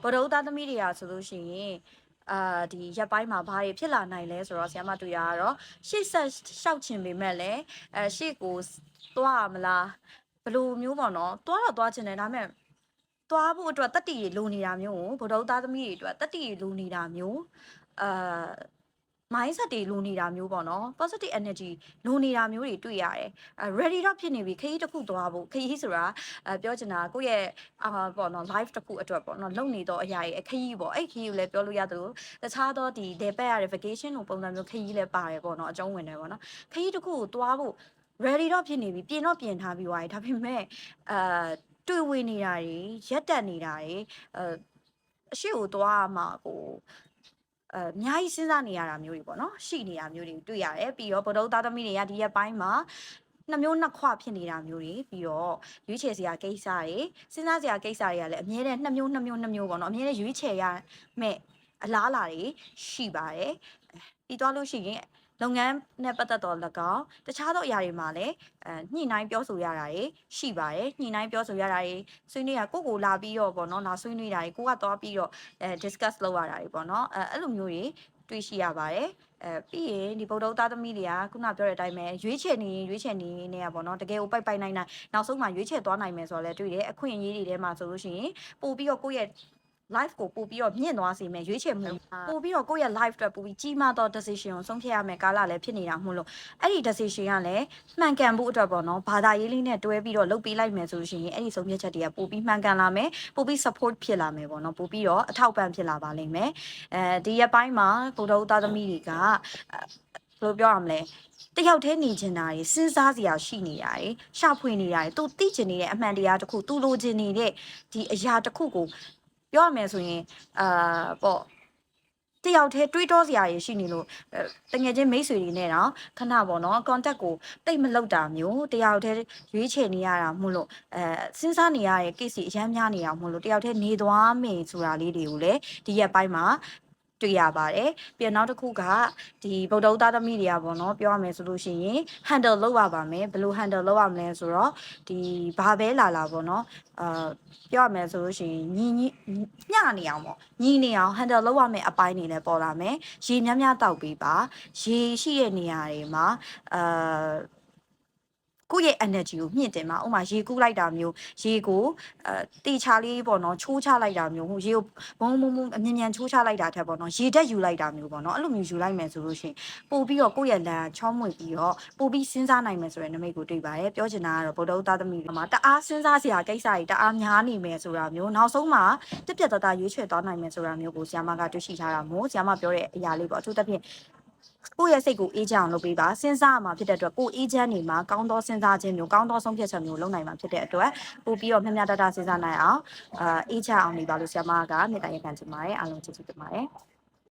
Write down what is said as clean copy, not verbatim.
ဗုဒ္ဓဥသားသမီးတွေကဆိုလို့ရှိရင်ဒီရက်ပိုင်းမှာဘာတွေဖြစ်လာနိုင်လဲဆိုတော့ဆရာမတွေ့ရတော့ရှေ့ဆက်ရှောက်ချင်ပေမဲ့လည်းရှေ့ကိုသွားမလားဘယ်လိုမျိုးပေါ့နော်သွားချင်တယ်ဒါပေမဲ့သွားဖို့အတွက်တတိတွေလိုနေတာမျိုးကိုဗုဒ္ဓသားသမီးတွေအတွက်တတိတွေလိုနေတာမျိုးအာ mindset တွေလိုနေတာမျိုးပေါ့နော် positive energy လိုနေတာမျိုးတွေတွေ့ရတယ်ready တော့ဖြစ်နေပြီခရီးတစ်ခုသွားဖို့ခရီးဆိုတာပြောချင်တာကိုယ့်ရဲ့ပေါ့နော် live တစ်ခုအတွက်ပေါ့နော်လုံနေတော့အရာရဲ့ခရီးပေါ့အဲ့ခရီးကိုလည်းပြောလို့ရသလိုတခြားသောဒီ day back ရတဲ့ vacation လိုပုံစံမျိုးခရီးလည်းပါတယ်ပေါ့နော်အကျုံးဝင်တယ်ပေါ့နော်ခရီးတစ်ခုကိုသွားဖို့ ready တော့ဖြစ်နေပြီပြင်တော့ပြင်ထားပြီးသွားပြီဒါပေမဲ့တွေ့ဝေနေတာတွေရက်တက်နေတာတွေအရှိကိုသွားမှာကိုအများကြီးစဉ်းစားနေရတာမျိုးတွေပေါ့နော်ရှိနေတာမျိုးတွေတွေ့ရတယ်ပြီးတော့ဗုဒ္ဓသားသမီးတွေကဒီရက်ပိုင်းမှာနှစ်မျိုးနှစ်ခွဖြစ်နေတာမျိုးတွေပြီးတော့ရွေးချယ်စရာကိစ္စတွေစဉ်းစားစရာကိစ္စတွေကလည်းအမြဲတမ်းနှစ်မျိုးပေါ့နော်အမြဲတမ်းရွေးချယ်ရမဲ့အလားအလာတွေရှိပါတယ်ပြီးတော့လို့ရှိရင်လုပ်ငန်းနဲ့ပတ်သက်တော့၎င်းတခြားသောအရာတွေမှာလည်းညှိနှိုင်းပြောဆိုရတာတွေရှိပါတယ်ညှိနှိုင်းပြောဆိုရတာတွေဆွေးနွေးရကိုလာပြီးတော့ပေါ့နော်လာဆွေးနွေးတာတွေကိုကသွားပြီးတော့discuss လုပ်ရတာတွေပေါ့နော်အဲ့လိုမျိုးတွေတွေ့ရှိရပါတယ်ပြီးရင်ဒီဗုဒ္ဓသားသမီးတွေကခုနပြောတဲ့အတိုင်းပဲရွေးချယ်နေနေရပေါ့နော်တကယ်ကိုပိုက်နိုင်နောက်ဆုံးမှရွေးချယ်သွားနိုင်မယ်ဆိုတော့လည်းတွေ့တယ်အခွင့်အရေးတွေထဲမှာဆိုလို့ရှိရင်ပို့ပြီးတော့ကိုယ့်ရဲ့ live ကိုပို့ပြီးတော့မြင့်သွားစေမယ်ရွေးချယ်မှုပို့ပြီးတော့ကိုယ့်ရဲ့ live အတွက်ပို့ပြီးကြီးမားသော decision ကိုဆုံးဖြတ်ရမယ်ကာလလည်းဖြစ်နေတာမို့လို့အဲ့ဒီ decision ကလည်းမှန်ကန်ဖို့အတွက်ပေါ့နော်ဘာသာရေးလေးနဲ့တွဲပြီးတော့လုပ်ပေးလိုက်မယ်ဆိုလို့ရှိရင်အဲ့ဒီဆုံးဖြတ်ချက်တွေကပို့ပြီးမှန်ကန်လာမယ်ပို့ပြီး support ဖြစ်လာမယ်ပေါ့နော်ပို့ပြီးတော့အထောက်ပံ့ဖြစ်လာပါလိမ့်မယ်ဒီရက်ပိုင်းမှာဗုဒ္ဓဦးသားသမီးတွေကဘယ်လိုပြောရမလဲတယောက်တည်းနေချင်တာတွေစဉ်းစားစရာရှိနေတာတွေရှာဖွေနေတာတွေသူသိချင်နေတဲ့အမှန်တရားတစ်ခုသူလိုချင်နေတဲ့ဒီအရာတစ်ခုကိုပြောရမယ်ဆိုရင်ပေါ့တယောက်တည်းတွေးတောစရာတွေရှိနေလို့တကယ်ချင်းမိတ်ဆွေတွေနဲ့တော့ခဏပေါ့နော် contact ကိုတိတ်မလောက်တာမျိုးတယောက်တည်းရွေးချယ်နေရတာမို့လို့စဉ်းစားနေရတဲ့ case အများများနေတာမို့လို့တယောက်တည်းနေသွားမယ်ဆိုတာလေးတွေကိုလည်းဒီရက်ပိုင်းမှာတွေ့ရပါတယ်ပြီးတော့နောက်တစ်ခုကဒီဗုဒ္ဓဦးသားသမီးတွေကပေါ့နော်ပြောရမယ်ဆိုလို့ရှိရင် handle လုပ်ရပါမယ်ဘယ်လို handle လုပ်ရမလဲဆိုတော့ဒီဘာပဲလာပေါ့နော်ပြောရမယ်ဆိုလို့ရှိရင်ညီမျှနေအောင်ပေါ့ညီနေအောင် handle လုပ်ရမယ့်အပိုင်းတွေလည်းပေါ်လာမယ်ရေများတောက်ပေးပါရေရှိတဲ့နေရာတွေမှာကိုယ့်ရဲ့ energy ကိုမြင့်တင်ပါဥမာရေကူးလိုက်တာမျိုးရေကိုတေချာလေးပေါ့နော်ချိုးချလိုက်တာမျိုးရေကိုဘုံအမြင်ချိုးချလိုက်တာထက်ပေါ့နော်ရေတက်ယူလိုက်တာမျိုးပေါ့နော်အဲ့လိုမျိုးယူလိုက်မယ်ဆိုလို့ရှိရင်ပို့ပြီးတော့ကိုယ့်ရဲ့လမ်းချောမွေ့ပြီးတော့ပို့ပြီးစဉ်းစားနိုင်မယ်ဆိုတဲ့နမိတ်ကိုတွေ့ပါတယ်ပြောချင်တာကတော့ဗုဒ္ဓဦးသားသမီးတွေမှာတအားစဉ်းစားစရာကိစ္စတွေတအားများနေမယ်ဆိုတာမျိုးနောက်ဆုံးမှာတက်ပြတ်သားရွေးချယ်သွားနိုင်မယ်ဆိုတာမျိုးကိုဆရာမကတွေ့ရှိထားတာမို့ဆရာမပြောတဲ့အရာလေးပေါ့အထူးသဖြင့်ကိုယ့်ရဲ့စိတ်ကိုအေးချမ်းအောင်လုပ်ပေးပါစဉ်းစားရမှာဖြစ်တဲ့အတွက်ကိုယ်အေးချမ်းနေမှာကောင်းသောစဉ်းစားခြင်းမျိုးကောင်းသောဆုံးဖြတ်ချက်မျိုးလုပ်နိုင်မှာဖြစ်တဲ့အတွက်ပို့ပြီးတော့မျှမျှတတစဉ်းစားနိုင်အောင်အေးချမ်းအောင်နေပါလို့ဆရာမကမေတ္တာရပ်ခံချင်ပါတယ်အားလုံးကျေးဇူးတင်ပါတယ်